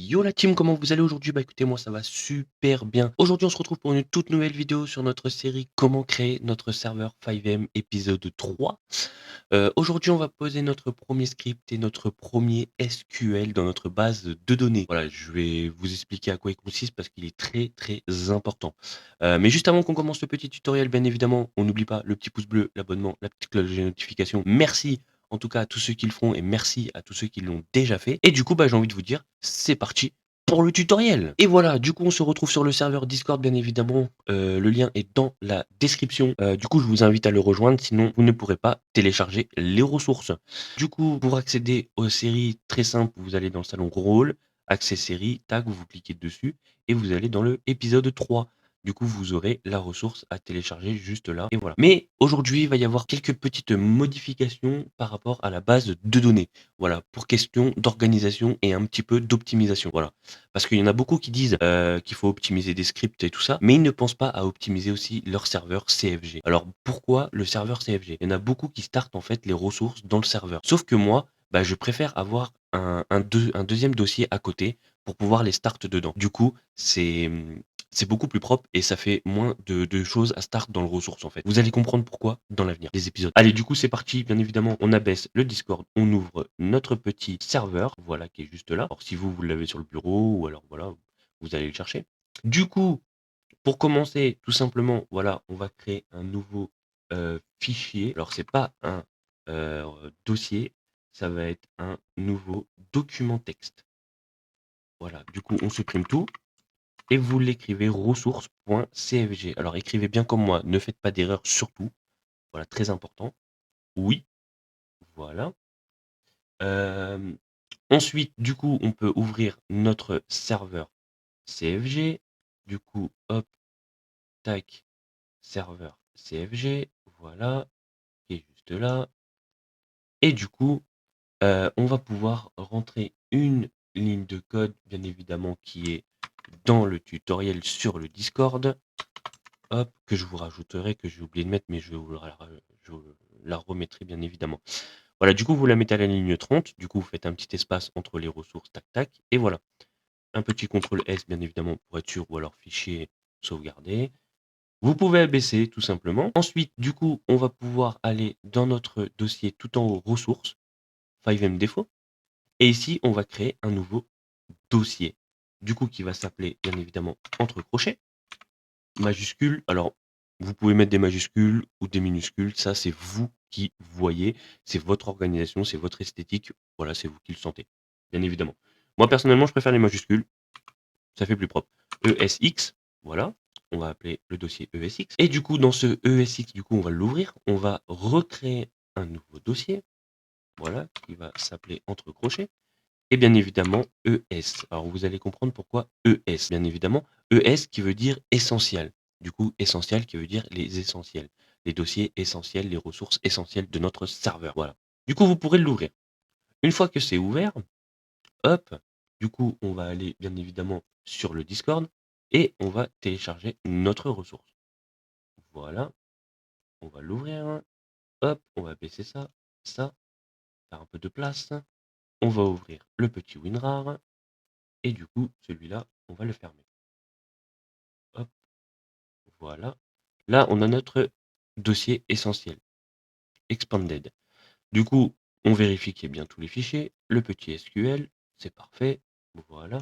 Yo la team, comment vous allez aujourd'hui? Bah écoutez, moi ça va super bien. Aujourd'hui, on se retrouve pour une toute nouvelle vidéo sur notre série Comment créer notre serveur 5M épisode 3. Aujourd'hui, on va poser notre premier script et notre premier SQL dans notre base de données. Voilà, je vais vous expliquer à quoi il consiste parce qu'il est très très important. Mais juste avant qu'on commence le petit tutoriel, bien évidemment, on n'oublie pas le petit pouce bleu, l'abonnement, la petite cloche de notification. Merci en tout cas à tous ceux qui le feront et merci à tous ceux qui l'ont déjà fait. Et du coup, bah, j'ai envie de vous dire, c'est parti pour le tutoriel. Et voilà, du coup, on se retrouve sur le serveur Discord, bien évidemment. Le lien est dans la description. Du coup, je vous invite à le rejoindre, sinon vous ne pourrez pas télécharger les ressources. Du coup, pour accéder aux séries, très simple, vous allez dans le salon rôle, accès série, tac, vous cliquez dessus et vous allez dans le épisode 3. Du coup, vous aurez la ressource à télécharger juste là et voilà. Mais aujourd'hui, il va y avoir quelques petites modifications par rapport à la base de données. Voilà, pour question d'organisation et un petit peu d'optimisation. Voilà. Parce qu'il y en a beaucoup qui disent qu'il faut optimiser des scripts et tout ça, mais ils ne pensent pas à optimiser aussi leur serveur CFG. Alors pourquoi le serveur CFG? Il y en a beaucoup qui startent en fait les ressources dans le serveur. Sauf que moi, bah, je préfère avoir un deuxième dossier à côté pour pouvoir les start dedans. Du coup, c'est beaucoup plus propre et ça fait moins de choses à start dans le ressource en fait. Vous allez comprendre pourquoi dans l'avenir des épisodes. Allez, du coup, c'est parti. Bien évidemment, on abaisse le Discord, on ouvre notre petit serveur, voilà, qui est juste là. Alors, si vous l'avez sur le bureau ou alors voilà, vous allez le chercher. Du coup, pour commencer, tout simplement, voilà, on va créer un nouveau fichier. Alors, c'est pas un dossier, ça va être un nouveau document texte. Voilà, du coup, on supprime tout et vous l'écrivez ressources.cfg. Alors écrivez bien comme moi, ne faites pas d'erreur surtout. Voilà, très important. Oui, voilà. Euh, Ensuite, du coup, on peut ouvrir notre serveur CFG. Du coup, hop, tac, serveur CFG. Voilà, qui est juste là. Et du coup, on va pouvoir rentrer une ligne de code, bien évidemment, qui est dans le tutoriel sur le Discord. Hop, que je vous rajouterai, que j'ai oublié de mettre, mais je la remettrai bien évidemment. Voilà, du coup, vous la mettez à la ligne 30. Du coup, vous faites un petit espace entre les ressources, tac, tac. Et voilà. Un petit CTRL S, bien évidemment, pour être sûr, ou alors fichier sauvegarder. Vous pouvez abaisser, tout simplement. Ensuite, du coup, on va pouvoir aller dans notre dossier tout en haut, ressources, 5M défaut. Et ici, on va créer un nouveau dossier. Du coup, qui va s'appeler, bien évidemment, entre crochets. Majuscule. Alors, vous pouvez mettre des majuscules ou des minuscules. Ça, c'est vous qui voyez. C'est votre organisation, c'est votre esthétique. Voilà, c'est vous qui le sentez, bien évidemment. Moi, personnellement, je préfère les majuscules. Ça fait plus propre. ESX, voilà. On va appeler le dossier ESX. Et du coup, dans ce ESX, du coup, on va l'ouvrir. On va recréer un nouveau dossier. Voilà, qui va s'appeler entre crochets. Et bien évidemment, ES. Alors, vous allez comprendre pourquoi ES. Bien évidemment, ES qui veut dire essentiel. Du coup, essentiel qui veut dire les essentiels. Les dossiers essentiels, les ressources essentielles de notre serveur. Voilà. Du coup, vous pourrez l'ouvrir. Une fois que c'est ouvert, hop, du coup, on va aller bien évidemment sur le Discord et on va télécharger notre ressource. Voilà. On va l'ouvrir. Hop, on va baisser ça, ça, faire un peu de place. On va ouvrir le petit WinRAR. Et du coup, celui-là, on va le fermer. Hop, voilà. Là, on a notre dossier essentiel, expanded. Du coup, on vérifie qu'il y a bien tous les fichiers. Le petit SQL, c'est parfait. Voilà.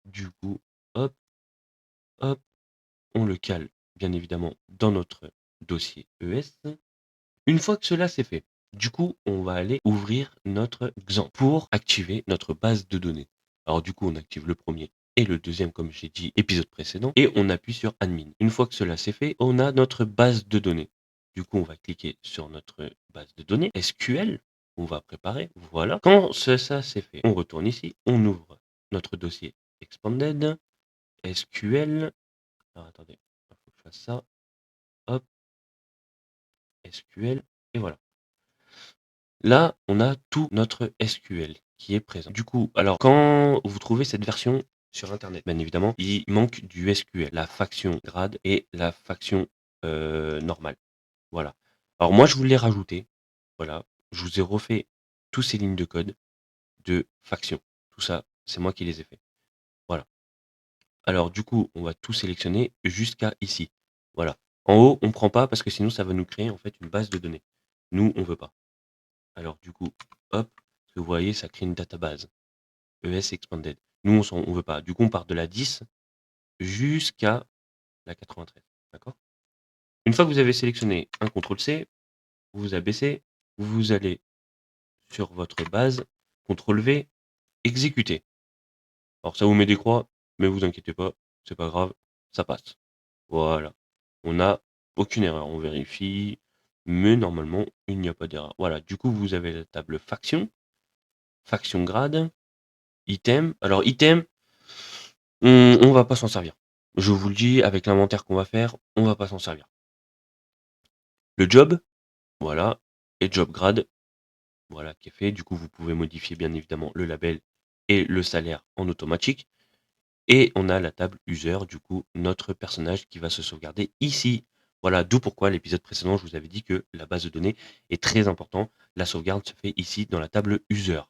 Du coup, hop, hop, on le cale, bien évidemment, dans notre dossier ES. Une fois que cela c'est fait, du coup, on va aller ouvrir notre XAMPP pour activer notre base de données. Alors du coup, on active le premier et le deuxième, comme j'ai dit, épisode précédent, et on appuie sur Admin. Une fois que cela c'est fait, on a notre base de données. Du coup, on va cliquer sur notre base de données, SQL, on va préparer, voilà. Quand ça c'est fait, on retourne ici, on ouvre notre dossier Expanded, SQL, alors attendez, il faut que je fasse ça, hop, SQL, et voilà. Là, on a tout notre SQL qui est présent. Du coup, alors quand vous trouvez cette version sur internet, bien évidemment, il manque du SQL, la faction grade et la faction normale. Voilà. Alors moi, je vous l'ai rajouté. Voilà. Je vous ai refait tous ces lignes de code de faction. Tout ça, c'est moi qui les ai fait. Alors du coup, on va tout sélectionner jusqu'à ici. Voilà. En haut, on prend pas parce que sinon ça va nous créer en fait une base de données. Nous, on veut pas. Alors du coup, hop, vous voyez, ça crée une database. ES Expanded. Nous, on veut pas. Du coup, on part de la 10 jusqu'à la 93. D'accord? Une fois que vous avez sélectionné un CTRL-C, vous abaissez, vous allez sur votre base, CTRL-V, exécuter. Alors ça vous met des croix, mais vous inquiétez pas, c'est pas grave, ça passe. Voilà. On n'a aucune erreur. On vérifie, mais normalement, il n'y a pas d'erreur. Voilà. Du coup, vous avez la table faction, faction grade, item. Alors, item, on va pas s'en servir. Je vous le dis, avec l'inventaire qu'on va faire, on va pas s'en servir. Le job, voilà, et job grade, voilà, qui est fait. Du coup, vous pouvez modifier bien évidemment le label et le salaire en automatique. Et on a la table user, du coup, notre personnage qui va se sauvegarder ici. Voilà, d'où pourquoi l'épisode précédent, je vous avais dit que la base de données est très importante. La sauvegarde se fait ici dans la table user.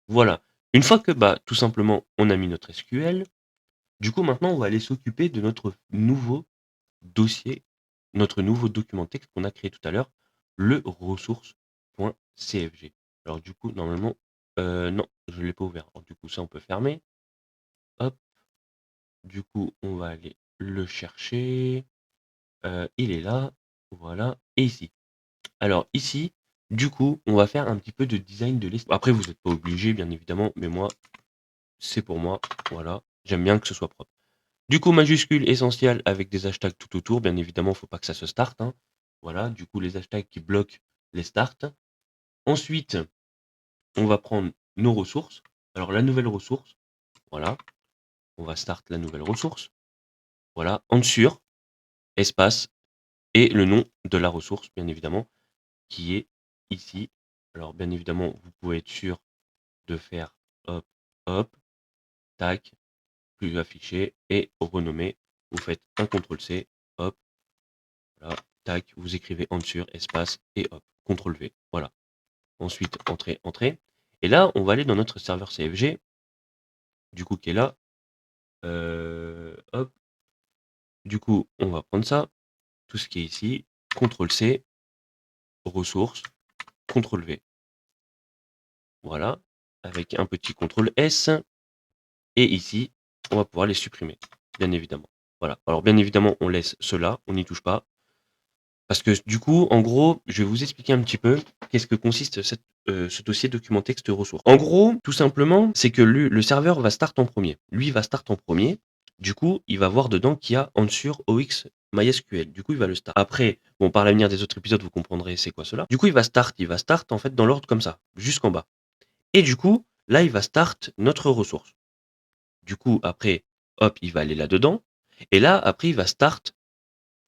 Voilà. Une fois que tout simplement on a mis notre SQL, du coup maintenant on va aller s'occuper de notre nouveau dossier, notre nouveau document texte qu'on a créé tout à l'heure, le ressources.cfg. Alors du coup, normalement, non, je ne l'ai pas ouvert. Alors, du coup, ça on peut fermer. Hop. Du coup, on va aller le chercher. Il est là. Voilà. Et ici. Alors ici, du coup, on va faire un petit peu de design de l'espace. Après, vous n'êtes pas obligé, bien évidemment, mais moi, c'est pour moi. Voilà. J'aime bien que ce soit propre. Du coup, majuscule essentiel avec des hashtags tout autour. Bien évidemment, il ne faut pas que ça se starte, hein. Voilà. Du coup, les hashtags qui bloquent les starts. Ensuite, on va prendre nos ressources. Alors, la nouvelle ressource. Voilà. On va start la nouvelle ressource. Voilà. En dessus, espace. Et le nom de la ressource, bien évidemment, qui est ici. Alors, bien évidemment, vous pouvez être sûr de faire hop, hop, tac, plus affiché et renommer. Vous faites un CTRL-C, hop, voilà, tac, vous écrivez en dessus, espace et hop, CTRL-V. Voilà. Ensuite, entrée, entrée. Et là, on va aller dans notre serveur CFG, du coup, qui est là. Hop. Du coup, on va prendre ça, tout ce qui est ici, CTRL-C, ressources, CTRL-V. Voilà, avec un petit CTRL S. Et ici, on va pouvoir les supprimer, bien évidemment. Voilà. Alors, bien évidemment, on laisse cela, on n'y touche pas. Parce que du coup, en gros, je vais vous expliquer un petit peu qu'est-ce que consiste ce dossier document texte ressources. En gros, tout simplement, c'est que le serveur va start en premier. Lui, il va start en premier. Du coup, il va voir dedans qu'il y a Answer OX MySQL. Du coup, il va le start. Après, bon, par l'avenir des autres épisodes, vous comprendrez c'est quoi cela. Du coup, il va start en fait dans l'ordre comme ça, jusqu'en bas. Et du coup, là, il va start notre ressource. Du coup, après, hop, il va aller là-dedans. Et là, après, il va start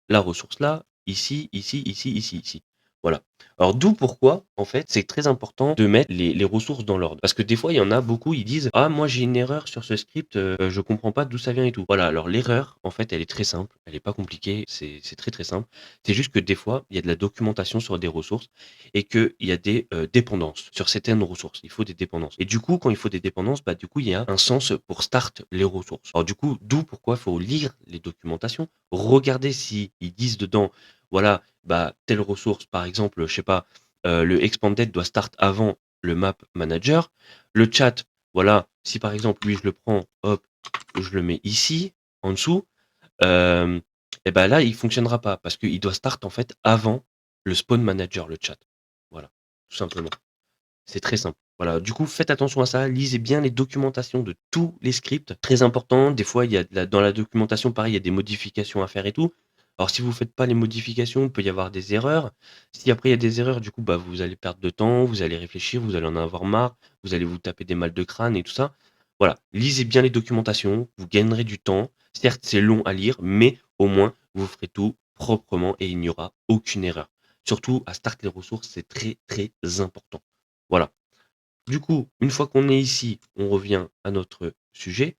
la ressource là, ici, ici, ici, ici, ici. Voilà. Alors d'où pourquoi, en fait, c'est très important de mettre les ressources dans l'ordre. Parce que des fois, il y en a beaucoup, ils disent: «Ah, moi j'ai une erreur sur ce script, je comprends pas d'où ça vient et tout». Voilà, alors l'erreur, en fait, elle est très simple, elle est pas compliquée, c'est très, très simple. C'est juste que des fois, il y a de la documentation sur des ressources et qu'il y a des, dépendances sur certaines ressources. Il faut des dépendances et du coup, quand il faut des dépendances, du coup, il y a un sens pour start les ressources. Alors du coup, d'où pourquoi il faut lire les documentations, regarder si ils disent dedans, voilà, telle ressource, par exemple, je sais pas, le expanded doit start avant le map manager. Le chat, voilà, si par exemple, lui, je le prends, hop, je le mets ici, en dessous, euh, et ben là, il fonctionnera pas parce qu'il doit start en fait avant le spawn manager, le chat. Voilà, tout simplement. C'est très simple. Voilà, du coup, faites attention à ça. Lisez bien les documentations de tous les scripts. Très important. Des fois, il y a dans la documentation, pareil, il y a des modifications à faire et tout. Alors, si vous ne faites pas les modifications, il peut y avoir des erreurs. Si après il y a des erreurs, du coup, vous allez perdre de temps, vous allez réfléchir, vous allez en avoir marre, vous allez vous taper des mal de crâne et tout ça. Voilà, lisez bien les documentations, vous gagnerez du temps. Certes, c'est long à lire, mais au moins, vous ferez tout proprement et il n'y aura aucune erreur. Surtout, à start les ressources, c'est très, très important. Voilà. Du coup, une fois qu'on est ici, on revient à notre sujet.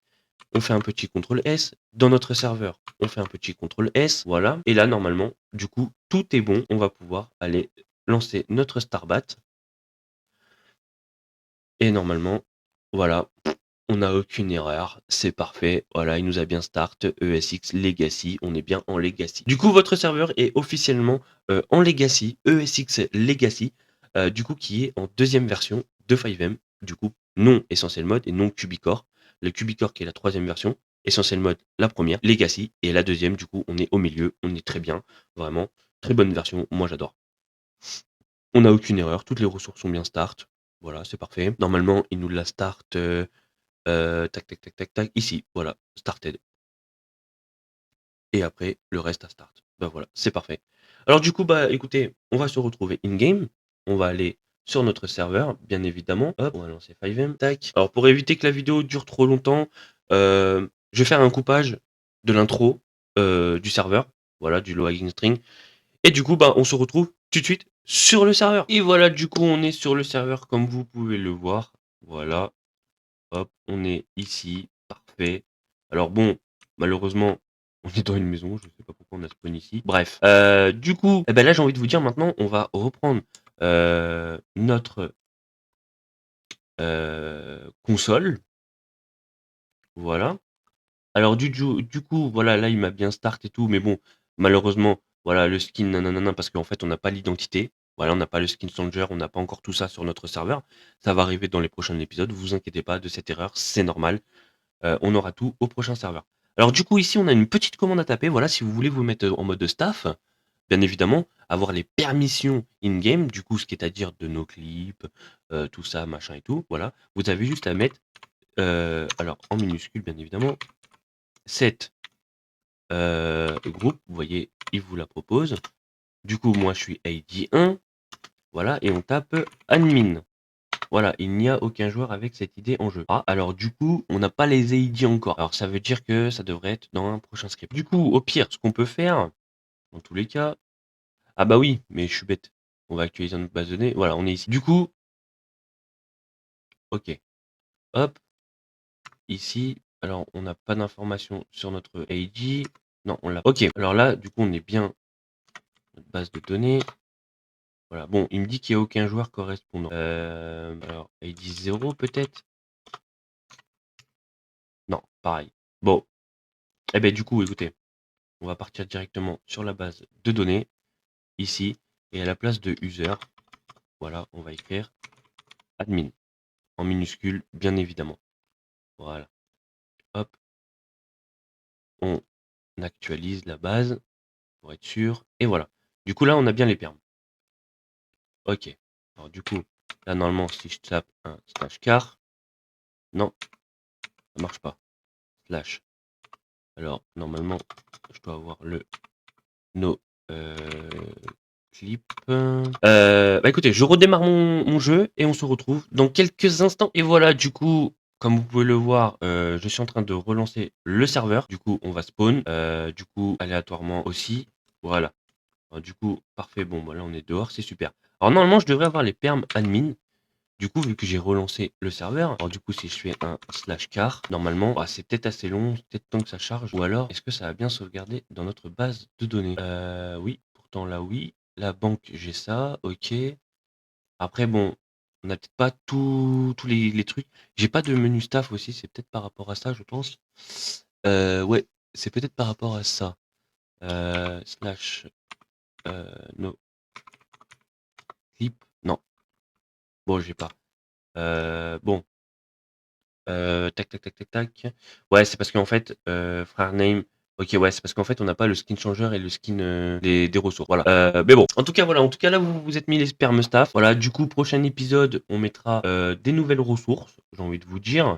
On fait un petit CTRL S. Dans notre serveur, on fait un petit CTRL S. Voilà. Et là, normalement, du coup, tout est bon. On va pouvoir aller lancer notre Starbat. Et normalement, voilà. On n'a aucune erreur, c'est parfait. Voilà, il nous a bien start, ESX Legacy, on est bien en Legacy. Du coup, votre serveur est officiellement en Legacy, ESX Legacy, du coup, qui est en deuxième version de 5M, du coup, non Essentiel Mode et non Cubicore. Le Cubicore qui est la troisième version, Essentiel Mode la première, Legacy, et la deuxième, du coup, on est au milieu, on est très bien, vraiment, très bonne version, moi j'adore. On n'a aucune erreur, toutes les ressources sont bien start, voilà, c'est parfait. Normalement, il nous la start. Tac, tac, tac, tac, tac, ici, voilà, started. Et après, le reste à start. Bah voilà, c'est parfait. Alors du coup, bah écoutez, on va se retrouver in-game. On va aller sur notre serveur, bien évidemment. Hop, on va lancer 5M, tac. Alors pour éviter que la vidéo dure trop longtemps, je vais faire un coupage de l'intro du serveur, voilà, du logging string. Et du coup, bah on se retrouve tout de suite sur le serveur. Et voilà, du coup, on est sur le serveur comme vous pouvez le voir. Voilà. Hop, on est ici, parfait. Alors bon, malheureusement, on est dans une maison, je sais pas pourquoi on a spawn ici. Bref, du coup, eh ben là j'ai envie de vous dire maintenant, on va reprendre notre console. Voilà. Alors du coup, voilà, là il m'a bien start et tout, mais bon, malheureusement, voilà, le skin, nanana, parce qu'en fait on n'a pas l'identité. Voilà, on n'a pas le skin Soldier, on n'a pas encore tout ça sur notre serveur. Ça va arriver dans les prochains épisodes, vous inquiétez pas de cette erreur, c'est normal. On aura tout au prochain serveur. Alors du coup ici on a une petite commande à taper, voilà, si vous voulez vous mettre en mode staff, bien évidemment, avoir les permissions in-game, du coup ce qui est à dire de nos clips, tout ça, machin et tout, voilà. Vous avez juste à mettre, alors en minuscule bien évidemment, set groupe, vous voyez, il vous la propose. Du coup moi je suis ID 1, voilà, et on tape admin. Voilà, il n'y a aucun joueur avec cette idée en jeu. Ah, alors du coup, on n'a pas les AID encore. Alors ça veut dire que ça devrait être dans un prochain script. Du coup, au pire, ce qu'on peut faire, dans tous les cas... Ah bah oui, mais je suis bête. On va actualiser notre base de données. Voilà, on est ici. Du coup, ok. Hop, ici. Alors, on n'a pas d'informations sur notre AID. Non, on l'a. Ok, alors là, du coup, on est bien notre base de données. Voilà, bon, il me dit qu'il n'y a aucun joueur correspondant. Alors, ID 0 peut-être. Non, pareil. Bon, eh ben du coup, écoutez, on va partir directement sur la base de données, ici, et à la place de user, voilà, on va écrire admin, en minuscule, bien évidemment. Voilà, hop, on actualise la base, pour être sûr, et voilà. Du coup, là, on a bien les perms. Ok, alors du coup, là, normalement, si je tape un slash car, non, ça marche pas. Slash. Alors, normalement, je dois avoir le no clip. Bah écoutez, je redémarre mon jeu et on se retrouve dans quelques instants. Et voilà, du coup, comme vous pouvez le voir, je suis en train de relancer le serveur. Du coup, on va spawn, du coup, aléatoirement aussi. Voilà. Alors, du coup, parfait. Bon, bah là, on est dehors, c'est super. Alors, normalement, je devrais avoir les perms admin. Du coup, vu que j'ai relancé le serveur, alors du coup, si je fais un slash car, normalement, bah, c'est peut-être assez long, peut-être temps que ça charge. Ou alors, est-ce que ça va bien sauvegarder dans notre base de données? Oui, pourtant là, oui. La banque, j'ai ça, ok. Après, bon, on n'a peut-être pas tous les trucs. J'ai pas de menu staff aussi, c'est peut-être par rapport à ça, je pense. Ouais, c'est peut-être par rapport à ça. Slash no clip. Non, bon, j'ai pas. Bon. Tac, tac, tac, tac, tac. Ouais, c'est parce qu'en fait, frère name. Ok, ouais, c'est parce qu'en fait, on n'a pas le skin changer et le skin des ressources. Voilà. Mais bon, en tout cas, voilà. En tout cas, là, vous vous êtes mis les spermes staff. Voilà. Du coup, prochain épisode, on mettra des nouvelles ressources. J'ai envie de vous dire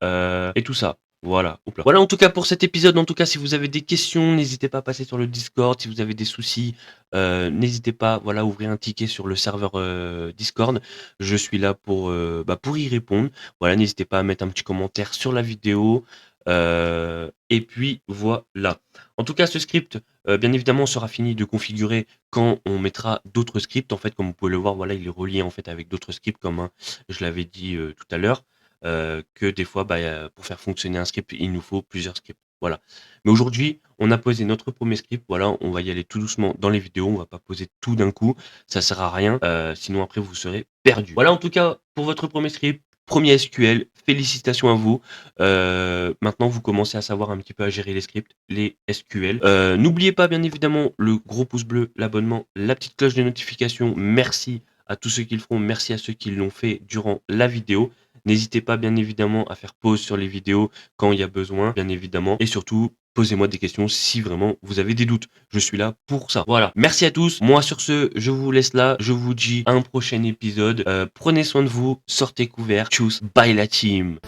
et tout ça. Voilà. Hop là. Voilà. En tout cas, pour cet épisode. En tout cas, si vous avez des questions, n'hésitez pas à passer sur le Discord. Si vous avez des soucis, n'hésitez pas. Voilà, ouvrir un ticket sur le serveur Discord. Je suis là pour y répondre. Voilà, n'hésitez pas à mettre un petit commentaire sur la vidéo. Et puis voilà. En tout cas, ce script, bien évidemment, sera fini de configurer quand on mettra d'autres scripts. En fait, comme vous pouvez le voir, voilà, il est relié en fait avec d'autres scripts, comme je l'avais dit tout à l'heure, que des fois, bah, pour faire fonctionner un script, il nous faut plusieurs scripts. Voilà. Mais aujourd'hui, on a posé notre premier script. Voilà, on va y aller tout doucement dans les vidéos. On va pas poser tout d'un coup. Ça sert à rien. Sinon, après, vous serez perdu. Voilà, en tout cas, pour votre premier script, premier SQL, félicitations à vous. Maintenant, vous commencez à savoir un petit peu à gérer les scripts, les SQL. N'oubliez pas, bien évidemment, le gros pouce bleu, l'abonnement, la petite cloche de notification. Merci à tous ceux qui le feront. Merci à ceux qui l'ont fait durant la vidéo. N'hésitez pas, bien évidemment, à faire pause sur les vidéos quand il y a besoin, bien évidemment. Et surtout, posez-moi des questions si vraiment vous avez des doutes. Je suis là pour ça. Voilà. Merci à tous. Moi, sur ce, je vous laisse là. Je vous dis à un prochain épisode. Prenez soin de vous. Sortez couverts. Tchuss. Bye la team.